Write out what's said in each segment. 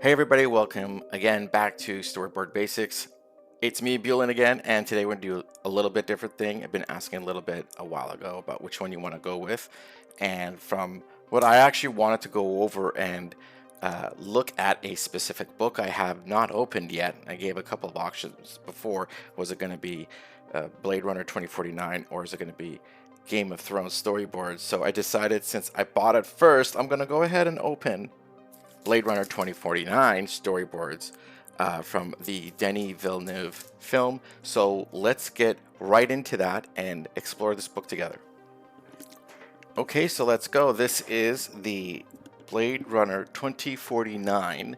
Hey everybody, welcome again back to Storyboard Basics. It's me, Bulin again, and today we're gonna do a little bit different thing. I've been asking a little bit a while ago about which one you want to go with, and from what I actually wanted to go over and look at a specific book I have not opened yet. I gave a couple of options before. Was it going to be Blade Runner 2049 or is it going to be Game of Thrones Storyboards? So I decided since I bought it first, I'm going to go ahead and open Blade Runner 2049 Storyboards from the Denis Villeneuve film. So let's get right into that and explore this book together. Okay, so let's go. This is the Blade Runner 2049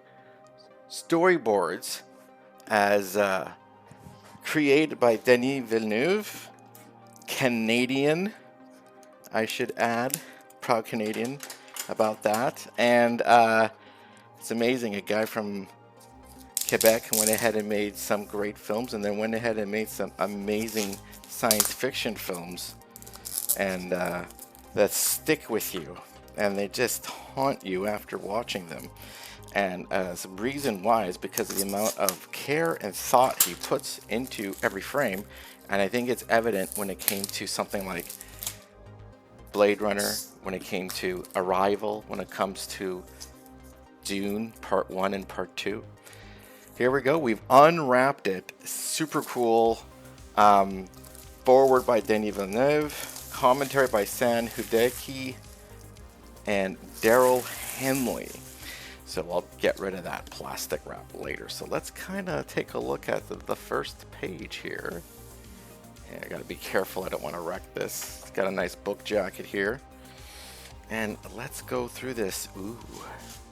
Storyboards as created by Denis Villeneuve, Canadian, I should add, proud Canadian about that. And it's amazing, a guy from Quebec went ahead and made some great films and then went ahead and made some amazing science fiction films and that stick with you and they just haunt you after watching them. And the reason why is because of the amount of care and thought he puts into every frame, and I think it's evident when it came to something like Blade Runner, when it came to Arrival, when it comes to Dune Part 1 and Part 2. Here we go. We've unwrapped it. Super cool. Forward by Denis Villeneuve. Commentary by Sam Hudecki and Daryl Henley. So I'll get rid of that plastic wrap later. So let's kind of take a look at the first page here. And I got to be careful. I don't want to wreck this. It's got a nice book jacket here. And let's go through this. Ooh,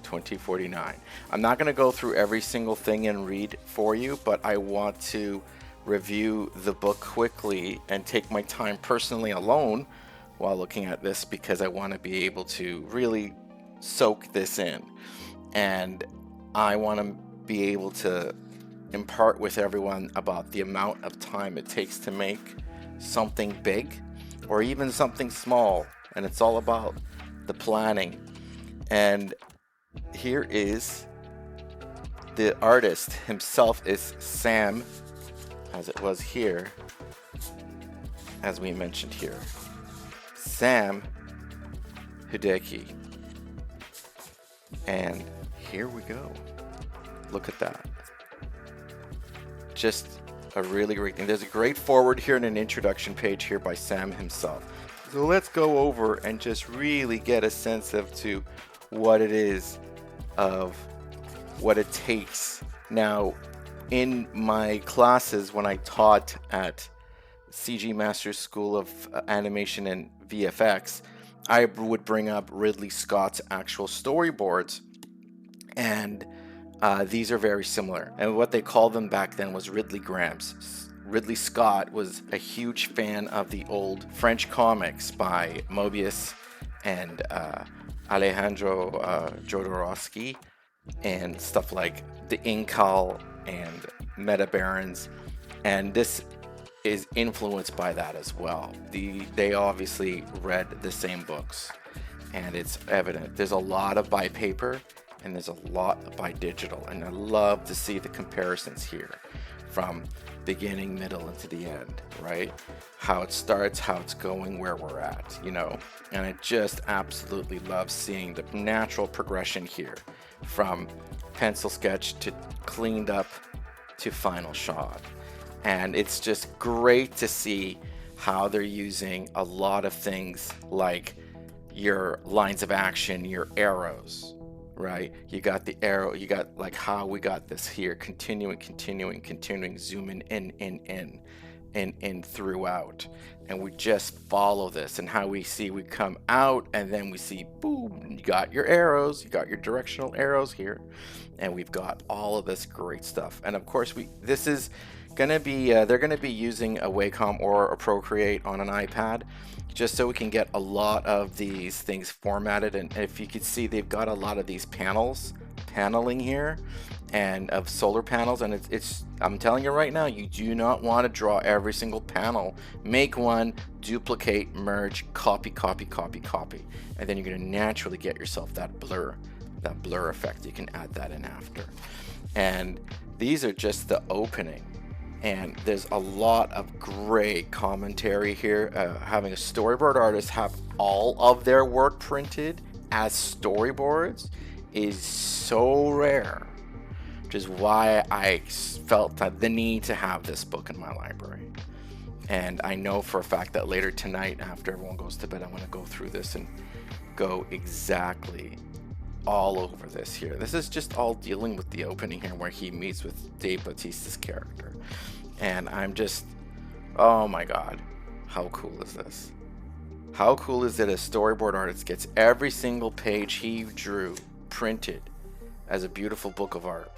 2049. I'm not going to go through every single thing and read for you, but I want to review the book quickly and take my time personally alone while looking at this because I want to be able to really soak this in. And I want to be able to impart with everyone about the amount of time it takes to make something big or even something small. And it's all about the planning. And here is the artist himself is Sam, as it was here, as we mentioned here. Sam Hudecki. And here we go. Look at that. Just a really great thing. There's a great forward here and an introduction page here by Sam himself. So let's go over and just really get a sense of to what it is, of what it takes. Now, in my classes when I taught at CG Masters School of Animation and VFX, I would bring up Ridley Scott's actual storyboards, and these are very similar. And what they called them back then was Ridley Grams. Ridley Scott was a huge fan of the old French comics by Moebius and Alejandro Jodorowsky and stuff like the Incal and Meta Barons, and this is influenced by that as well. They obviously read the same books, and it's evident. There's a lot of by paper and there's a lot by digital, and I love to see the comparisons here from beginning, middle, and to the end, right? How it starts, how it's going, where we're at, you know? And I just absolutely love seeing the natural progression here from pencil sketch to cleaned up to final shot. And it's just great to see how they're using a lot of things like your lines of action, your arrows, right? You got the arrow, you got like how we got this here, continuing, zooming in throughout. And we just follow this, and how we see we come out and then we see, boom, you got your arrows, you got your directional arrows here. And we've got all of this great stuff. And of course, this is gonna be, they're gonna be using a Wacom or a Procreate on an iPad, just so we can get a lot of these things formatted. And if you could see, they've got a lot of these paneling here, and of solar panels, and it's I'm telling you right now, you do not want to draw every single panel. Make one, duplicate, merge, copy, and then you're going to naturally get yourself that blur. that blur effect. You can add that in after. And these are just the opening. And there's a lot of great commentary here. Having a storyboard artist have all of their work printed as storyboards is so rare, which is why I felt the need to have this book in my library. And I know for a fact that later tonight, after everyone goes to bed, I'm going to go through this and go exactly all over this here. This is just all dealing with the opening here where he meets with Dave Bautista's character. And I'm just, oh my God, how cool is this? How cool is it a storyboard artist gets every single page he drew printed as a beautiful book of art?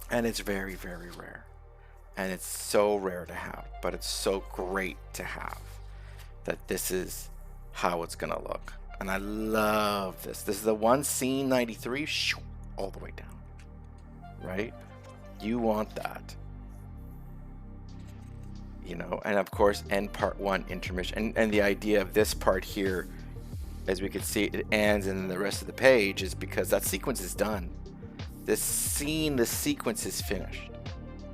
And it's very, very rare. And it's so rare to have, but it's so great to have that this is how it's gonna look. And I love this. This is the one scene 93, all the way down, right? You want that. You know, and of course, end part one intermission. And the idea of this part here, as we can see, it ends and then the rest of the page is because that sequence is done. This scene, the sequence is finished.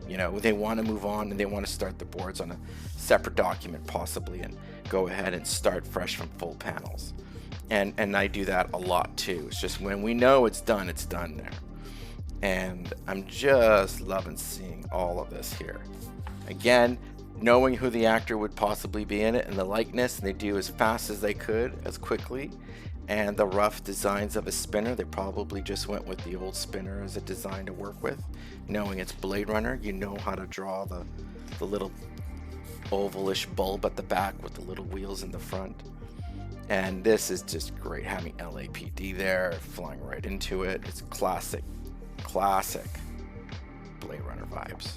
You know, they want to move on and they want to start the boards on a separate document possibly and go ahead and start fresh from full panels. And I do that a lot too. It's just when we know it's done there. And I'm just loving seeing all of this here. Again, knowing who the actor would possibly be in it and the likeness, and they do as fast as they could, as quickly. And the rough designs of a spinner, they probably just went with the old spinner as a design to work with. Knowing it's Blade Runner, you know how to draw the little ovalish bulb at the back with the little wheels in the front. And this is just great, having LAPD there, flying right into it. It's classic Blade Runner vibes.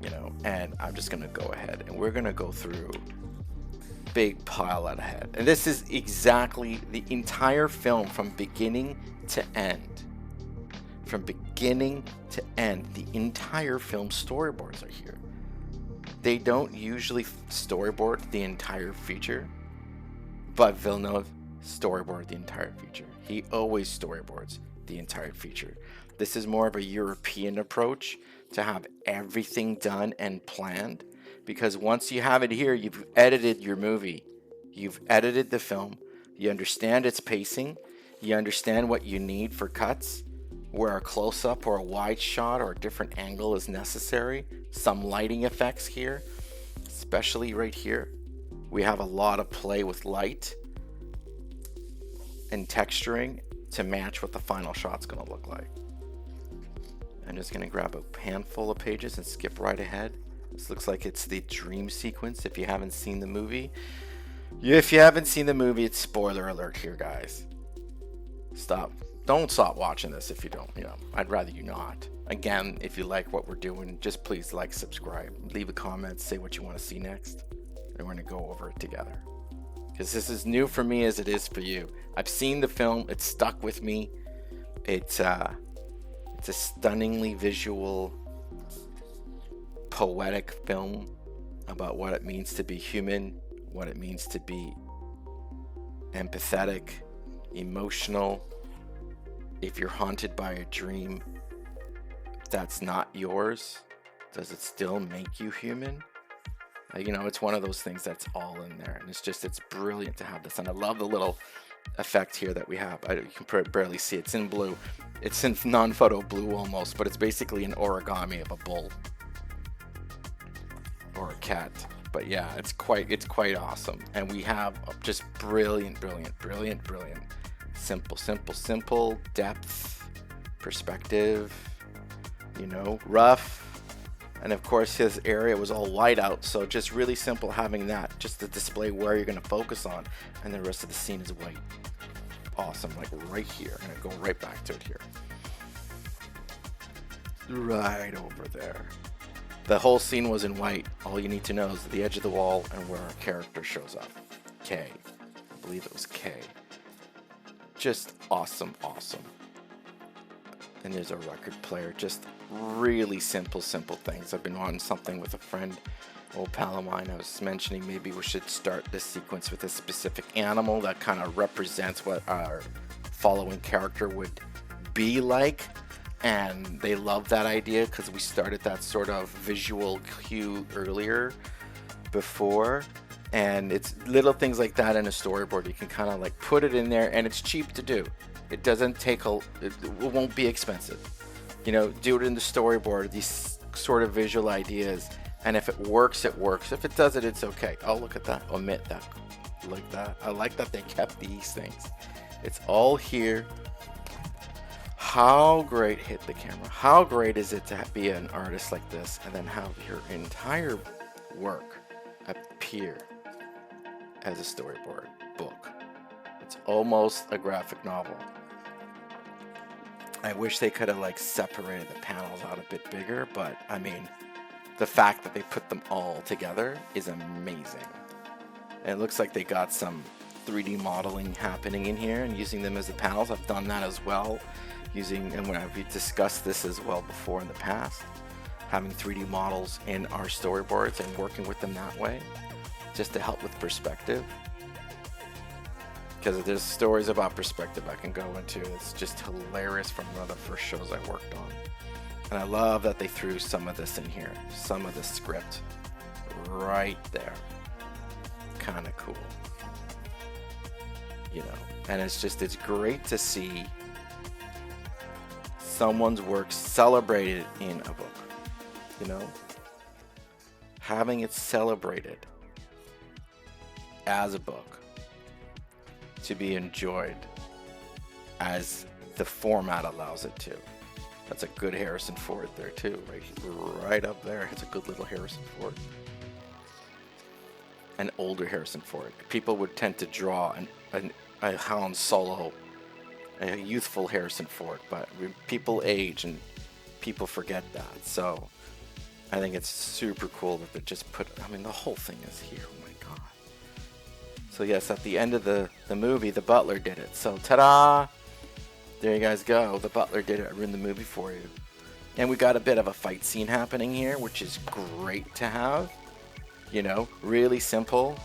You know, and I'm just gonna go ahead and we're gonna go through big pile out ahead. And this is exactly the entire film from beginning to end. From beginning to end, the entire film storyboards are here. They don't usually storyboard the entire feature, but Villeneuve storyboarded the entire feature. He always storyboards the entire feature. This is more of a European approach to have everything done and planned, because once you have it here, you've edited your movie, you've edited the film, you understand its pacing, you understand what you need for cuts, where a close-up or a wide shot or a different angle is necessary, some lighting effects here, especially right here. We have a lot of play with light and texturing to match what the final shot's going to look like. I'm just going to grab a handful of pages and skip right ahead. This looks like it's the dream sequence if you haven't seen the movie. If you haven't seen the movie, it's spoiler alert here, guys. Don't stop watching this if you don't, I'd rather you not. Again, if you like what we're doing, just please like, subscribe, leave a comment, say what you want to see next, and we're going to go over it together. Because this is new for me as it is for you. I've seen the film, it's stuck with me. It's a stunningly visual, poetic film about what it means to be human, what it means to be empathetic, emotional. If you're haunted by a dream that's not yours, does it still make you human? It's one of those things that's all in there, and it's brilliant to have this. And I love the little effect here that we have. You can barely see it. It's in blue. It's in non-photo blue almost, but it's basically an origami of a bull or a cat. But yeah, it's quite awesome. And we have just brilliant, simple depth, perspective, rough. And of course his area was all white out, so just really simple having that just to display where you're going to focus on, and the rest of the scene is white. Awesome. Like right here. I'm going to go right back to it here. Right over there. The whole scene was in white. All you need to know is the edge of the wall and where our character shows up. K. I believe it was K. Just awesome. And there's a record player. Just really simple things. I've been on something with a friend, old pal of mine. I was mentioning maybe we should start this sequence with a specific animal that kind of represents what our following character would be like. And they love that idea because we started that sort of visual cue earlier before. And it's little things like that in a storyboard. You can kind of like put it in there, and it's cheap to do. It doesn't take it won't be expensive. You know, do it in the storyboard, these sort of visual ideas. And if it works, it works. If it doesn't, it's okay. Oh, look at that. Omit that. Like that. I like that they kept these things. It's all here. How great, hit the camera. How great is it to be an artist like this and then have your entire work appear as a storyboard book? It's almost a graphic novel. I wish they could have like separated the panels out a bit bigger, but I mean, the fact that they put them all together is amazing. And it looks like they got some 3D modeling happening in here and using them as the panels. I've done that as well, and when we discussed this as well before in the past, having 3D models in our storyboards and working with them that way, just to help with perspective. Because there's stories about perspective I can go into. It's just hilarious from one of the first shows I worked on. And I love that they threw some of this in here, some of the script right there. Kind of cool. You know, and it's great to see someone's work celebrated in a book. You know, having it celebrated as a book to be enjoyed as the format allows it to. That's a good Harrison Ford there too, right up there. It's a good little Harrison Ford. An older Harrison Ford. People would tend to draw a Han Solo, a youthful Harrison Ford, but people age and people forget that. So I think it's super cool that they just put, I mean, the whole thing is here. Oh my God. So yes, at the end of the movie, the butler did it. So ta-da! There you guys go. The butler did it. I ruined the movie for you. And we got a bit of a fight scene happening here, which is great to have. You know, really simple.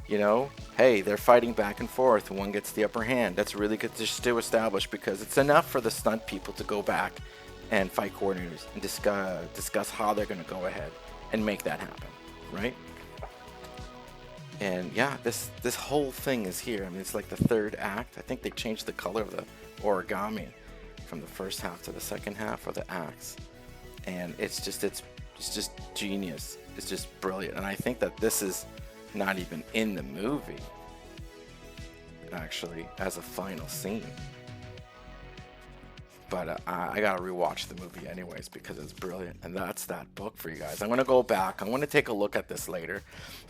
You know, hey, they're fighting back and forth. One gets the upper hand. That's really good just to establish, because it's enough for the stunt people to go back and fight coordinators and discuss how they're going to go ahead and make that happen, right? And yeah, this whole thing is here. I mean, it's like the third act. I think they changed the color of the origami from the first half to the second half of the acts, and it's just genius. It's just brilliant. And I think that this is not even in the movie, actually, as a final scene. But I gotta rewatch the movie anyways because it's brilliant. And that's that book for you guys. I'm gonna go back. I'm gonna take a look at this later.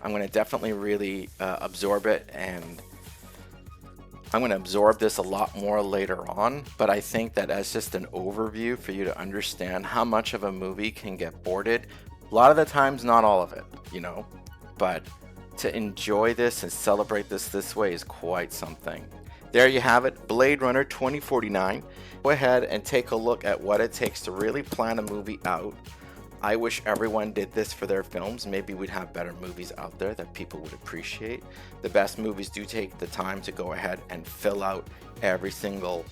I'm gonna definitely really absorb it, and I'm gonna absorb this a lot more later on. But I think that as just an overview for you to understand how much of a movie can get boarded. A lot of the times, not all of it, you know, but to enjoy this and celebrate this way is quite something. There you have it, Blade Runner 2049. Go ahead and take a look at what it takes to really plan a movie out. I wish everyone did this for their films. Maybe we'd have better movies out there that people would appreciate. The best movies do take the time to go ahead and fill out every single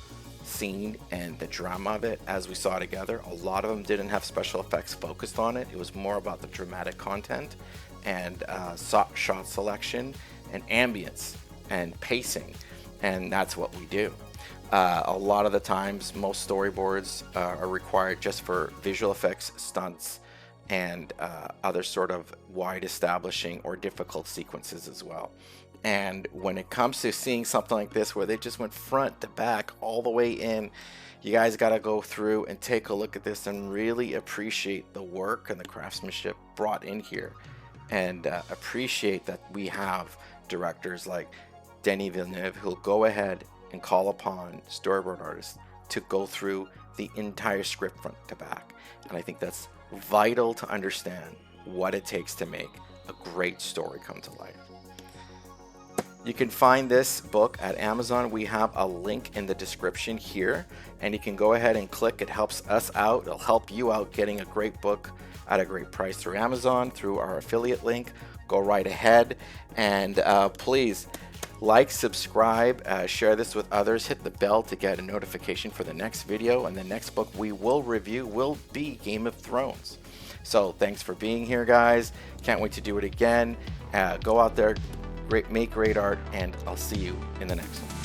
scene and the drama of it, as we saw together. A lot of them didn't have special effects focused on it. It was more about the dramatic content and shot selection and ambience and pacing, and that's what we do. A lot of the times, most storyboards are required just for visual effects, stunts, and other sort of wide establishing or difficult sequences as well. And when it comes to seeing something like this where they just went front to back all the way in, you guys got to go through and take a look at this and really appreciate the work and the craftsmanship brought in here, and appreciate that we have directors like Denis Villeneuve who'll go ahead and call upon storyboard artists to go through the entire script front to back. And I think that's vital to understand what it takes to make a great story come to life. You can find this book at Amazon. We have a link in the description here, and you can go ahead and click. It helps us out. It'll help you out getting a great book at a great price through Amazon, through our affiliate link. Go right ahead, and please Like, subscribe, share this with others, hit the bell to get a notification for the next video, and the next book we will review will be Game of Thrones. So thanks for being here, guys. Can't wait to do it again. Go out there, make great art, and I'll see you in the next one.